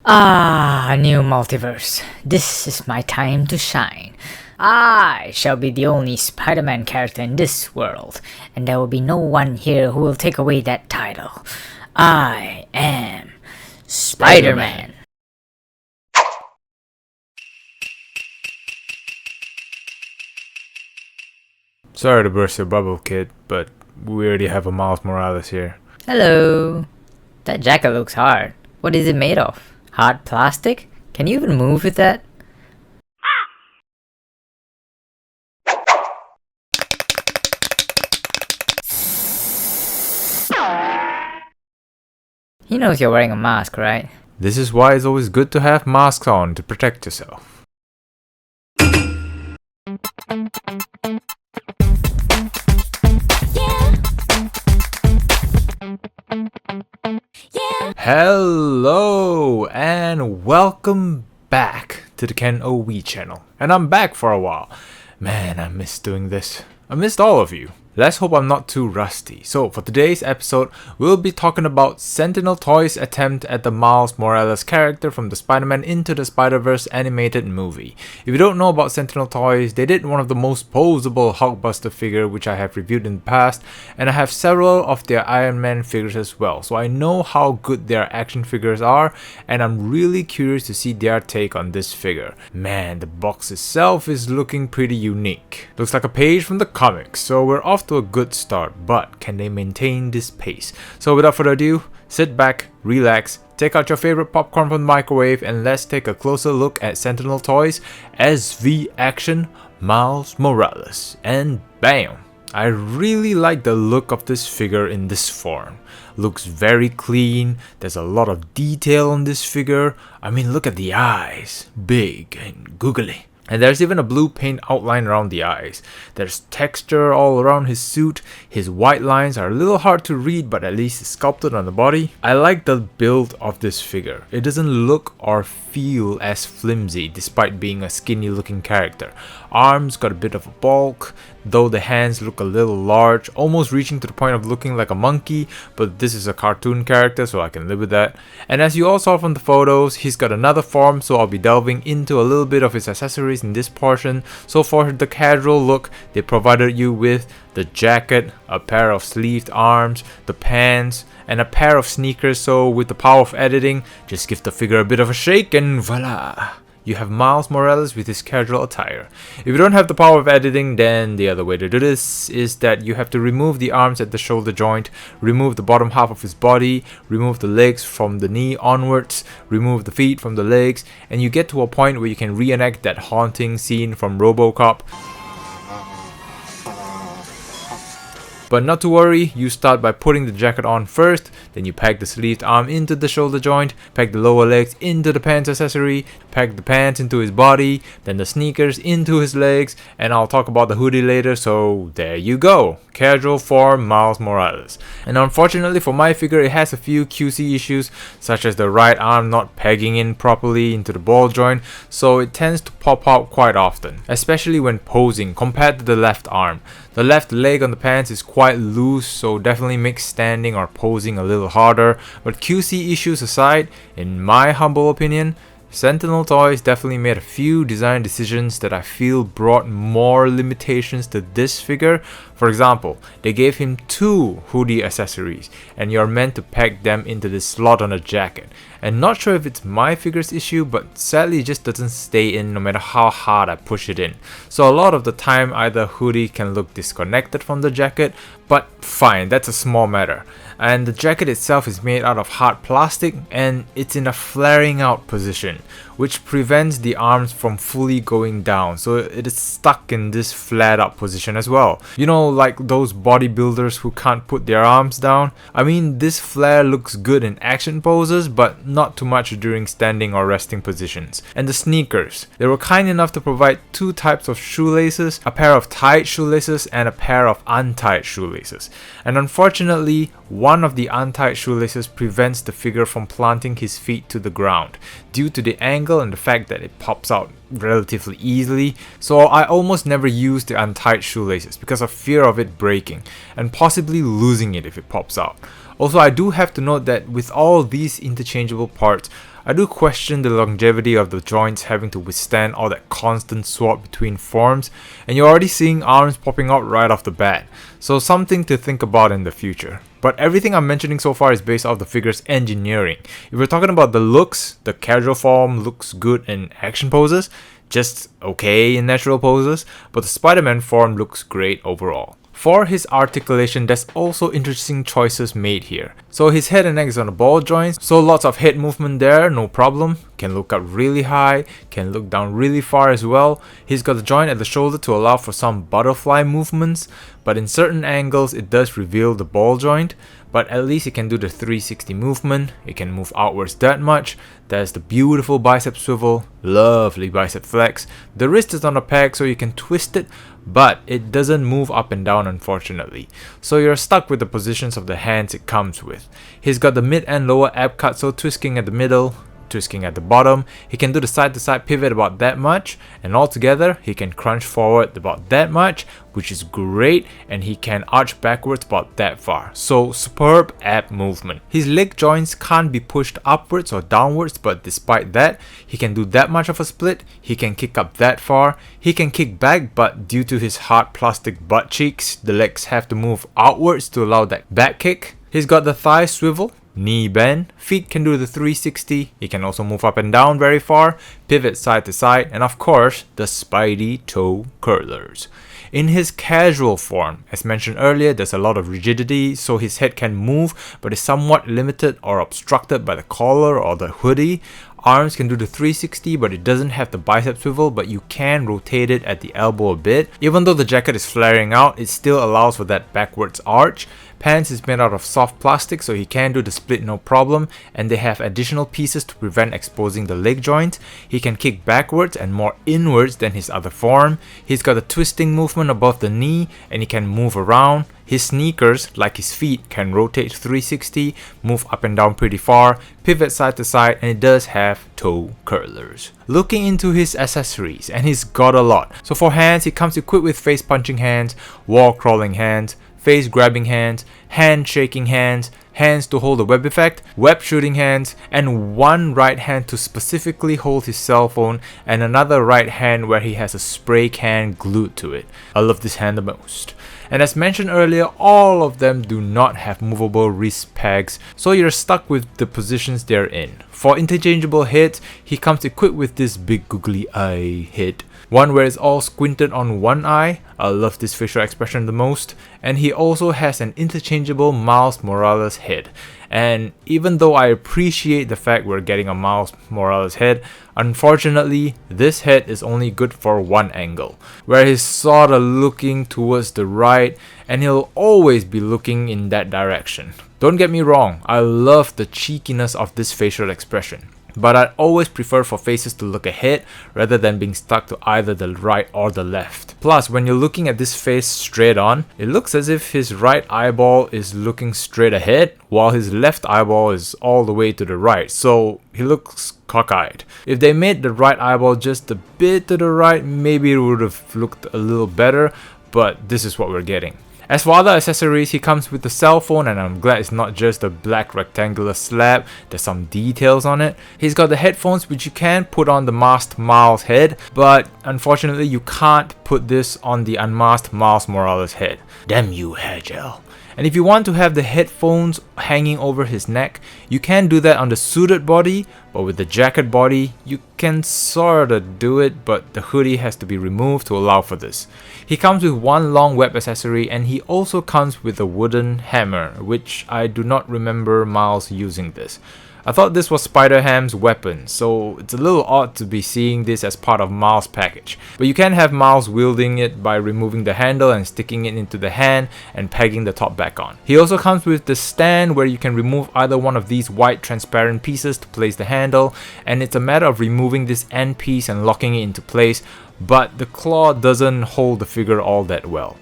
Ah, new multiverse. This is my time to shine. I shall be the only Spider-Man character in this world, and there will be no one here who will take away that title. I am Spider-Man. Sorry to burst your bubble, kid, but we already have a Miles Morales here. Hello. That jacket looks hard. What is it made of? Hard plastic? Can you even move with that? He knows you're wearing a mask, right? This is why it's always good to have masks on to protect yourself. Hello and welcome back to the KenOhwee Channel. And I'm back for a while. Man, I missed doing this. I missed all of you. Let's hope I'm not too rusty. So for today's episode, we'll be talking about Sentinel Toys' attempt at the Miles Morales character from the Spider-Man Into the Spiderverse animated movie. If you don't know about Sentinel Toys, they did one of the most posable Hulkbuster figure which I have reviewed in the past, and I have several of their Iron Man figures as well. So I know how good their action figures are, and I'm really curious to see their take on this figure. Man, the box itself is looking pretty unique. Looks like a page from the comics, so we're off to a good start, but can they maintain this pace? So without further ado, sit back, relax, take out your favorite popcorn from the microwave, and let's take a closer look at Sentinel Toys SV Action Miles Morales. And bam! I really like the look of this figure in this form. Looks very clean, there's a lot of detail on this figure. I mean, look at the eyes, big and googly. And there's even a blue paint outline around the eyes. There's texture all around his suit. His white lines are a little hard to read, but at least it's sculpted on the body. I like the build of this figure. It doesn't look or feel as flimsy despite being a skinny looking character. Arms got a bit of a bulk, though the hands look a little large, almost reaching to the point of looking like a monkey, but this is a cartoon character so I can live with that. And as you all saw from the photos, he's got another form, so I'll be delving into a little bit of his accessories in this portion. So for the casual look, they provided you with the jacket, a pair of sleeved arms, the pants, and a pair of sneakers. So with the power of editing, just give the figure a bit of a shake and voila! You have Miles Morales with his casual attire. If you don't have the power of editing, then the other way to do this is that you have to remove the arms at the shoulder joint, remove the bottom half of his body, remove the legs from the knee onwards, remove the feet from the legs, and you get to a point where you can reenact that haunting scene from RoboCop. But not to worry, you start by putting the jacket on first, then you pack the sleeved arm into the shoulder joint, pack the lower legs into the pants accessory, pack the pants into his body, then the sneakers into his legs, and I'll talk about the hoodie later, so there you go. Casual for Miles Morales. And unfortunately for my figure, it has a few QC issues, such as the right arm not pegging in properly into the ball joint, so it tends to pop out quite often, especially when posing compared to the left arm. The left leg on the pants is quite loose, so definitely makes standing or posing a little harder, but QC issues aside, in my humble opinion, Sentinel Toys definitely made a few design decisions that I feel brought more limitations to this figure. For example, they gave him 2 hoodie accessories, and you're meant to pack them into this slot on a jacket. And not sure if it's my figure's issue, but sadly it just doesn't stay in no matter how hard I push it in. So a lot of the time either hoodie can look disconnected from the jacket, but fine, that's a small matter. And the jacket itself is made out of hard plastic, and it's in a flaring out position, which prevents the arms from fully going down, so it is stuck in this flat out position as well. You know, like those bodybuilders who can't put their arms down? I mean, this flare looks good in action poses, but not too much during standing or resting positions. And the sneakers, they were kind enough to provide 2 types of shoelaces, a pair of tied shoelaces and a pair of untied shoelaces. And unfortunately, one of the untied shoelaces prevents the figure from planting his feet to the ground due to the angle and the fact that it pops out relatively easily, so I almost never use the untied shoelaces because of fear of it breaking and possibly losing it if it pops out. Also, I do have to note that with all these interchangeable parts, I do question the longevity of the joints having to withstand all that constant swap between forms, and you're already seeing arms popping out right off the bat, so something to think about in the future. But everything I'm mentioning so far is based off the figure's engineering. If we're talking about the looks, the casual form looks good in action poses, just okay in natural poses, but the Spider-Man form looks great overall. For his articulation, there's also interesting choices made here. So his head and neck is on the ball joints, so lots of head movement there, no problem. Can look up really high, can look down really far as well. He's got the joint at the shoulder to allow for some butterfly movements, but in certain angles it does reveal the ball joint. But at least it can do the 360 movement, it can move outwards that much. There's the beautiful bicep swivel, lovely bicep flex. The wrist is on a peg so you can twist it, but it doesn't move up and down unfortunately. So you're stuck with the positions of the hands it comes with. He's got the mid and lower ab cut, so twisting at the middle, twisting at the bottom. He can do the side to side pivot about that much, and altogether he can crunch forward about that much, which is great, and he can arch backwards about that far. So superb ab movement. His leg joints can't be pushed upwards or downwards, but despite that, he can do that much of a split. He can kick up that far. He can kick back, but due to his hard plastic butt cheeks, the legs have to move outwards to allow that back kick. He's got the thigh swivel, knee bend, feet can do the 360, he can also move up and down very far, pivot side to side, and of course, the Spidey toe curlers. In his casual form, as mentioned earlier, there's a lot of rigidity, so his head can move, but is somewhat limited or obstructed by the collar or the hoodie. Arms can do the 360, but it doesn't have the bicep swivel, but you can rotate it at the elbow a bit. Even though the jacket is flaring out, it still allows for that backwards arch. Pants is made out of soft plastic, so he can do the split no problem, and they have additional pieces to prevent exposing the leg joint. He can kick backwards and more inwards than his other form. He's got a twisting movement above the knee, and he can move around. His sneakers, like his feet, can rotate 360, move up and down pretty far, pivot side to side, and it does have toe curlers. Looking into his accessories, and he's got a lot. So for hands, he comes equipped with face punching hands, wall crawling hands, face grabbing hands, hand shaking hands, hands to hold the web effect, web shooting hands, and one right hand to specifically hold his cell phone, and another right hand where he has a spray can glued to it. I love this hand the most. And as mentioned earlier, all of them do not have movable wrist pegs, so you're stuck with the positions they're in. For interchangeable heads, he comes equipped with this big googly eye head, one where it's all squinted on one eye. I love this facial expression the most. And he also has an interchangeable Miles Morales head. And even though I appreciate the fact we're getting a Miles Morales head, unfortunately this head is only good for one angle, where he's sorta looking towards the right, and he'll always be looking in that direction. Don't get me wrong, I love the cheekiness of this facial expression, but I'd always prefer for faces to look ahead rather than being stuck to either the right or the left. Plus, when you're looking at this face straight on, it looks as if his right eyeball is looking straight ahead while his left eyeball is all the way to the right, so he looks cockeyed. If they made the right eyeball just a bit to the right, maybe it would have looked a little better, but this is what we're getting. As for other accessories, he comes with the cell phone, and I'm glad it's not just a black rectangular slab, there's some details on it. He's got the headphones which you can put on the masked Miles head, but unfortunately you can't put this on the unmasked Miles Morales head. Damn you, hair gel. And if you want to have the headphones hanging over his neck, you can do that on the suited body, but with the jacket body, you can sorta do it, but the hoodie has to be removed to allow for this. He comes with one long web accessory, and he also comes with a wooden hammer, which I do not remember Miles using this. I thought this was Spider-Ham's weapon, so it's a little odd to be seeing this as part of Miles' package. But you can have Miles wielding it by removing the handle and sticking it into the hand and pegging the top back on. He also comes with the stand where you can remove either one of these white transparent pieces to place the handle, and it's a matter of removing this end piece and locking it into place, but the claw doesn't hold the figure all that well.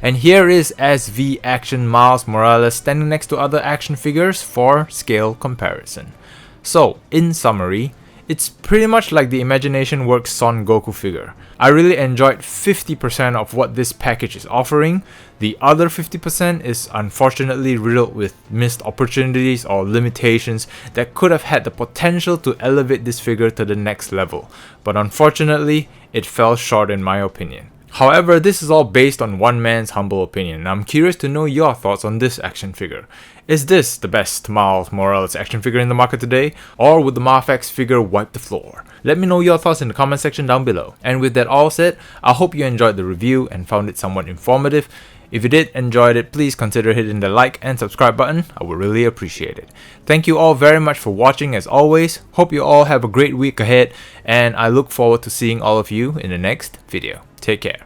And here is SV Action Miles Morales standing next to other action figures for scale comparison. So, in summary, It's pretty much like the Imagination Works Son Goku figure. I really enjoyed 50% of what this package is offering. The other 50% is unfortunately riddled with missed opportunities or limitations that could have had the potential to elevate this figure to the next level, but unfortunately, it fell short in my opinion. However, this is all based on one man's humble opinion, and I'm curious to know your thoughts on this action figure. Is this the best Miles Morales action figure in the market today, or would the Marfex figure wipe the floor? Let me know your thoughts in the comment section down below. And with that all said, I hope you enjoyed the review and found it somewhat informative. If you did enjoy it, please consider hitting the like and subscribe button. I would really appreciate it. Thank you all very much for watching as always. Hope you all have a great week ahead, and I look forward to seeing all of you in the next video. Take care.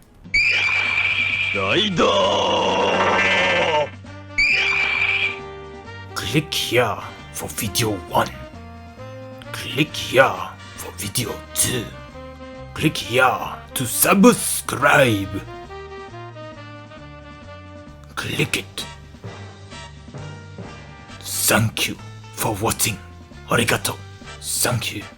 Click here for video 1. Click here for video 2. Click here to subscribe. Click it. Thank you for watching. Arigato. Thank you.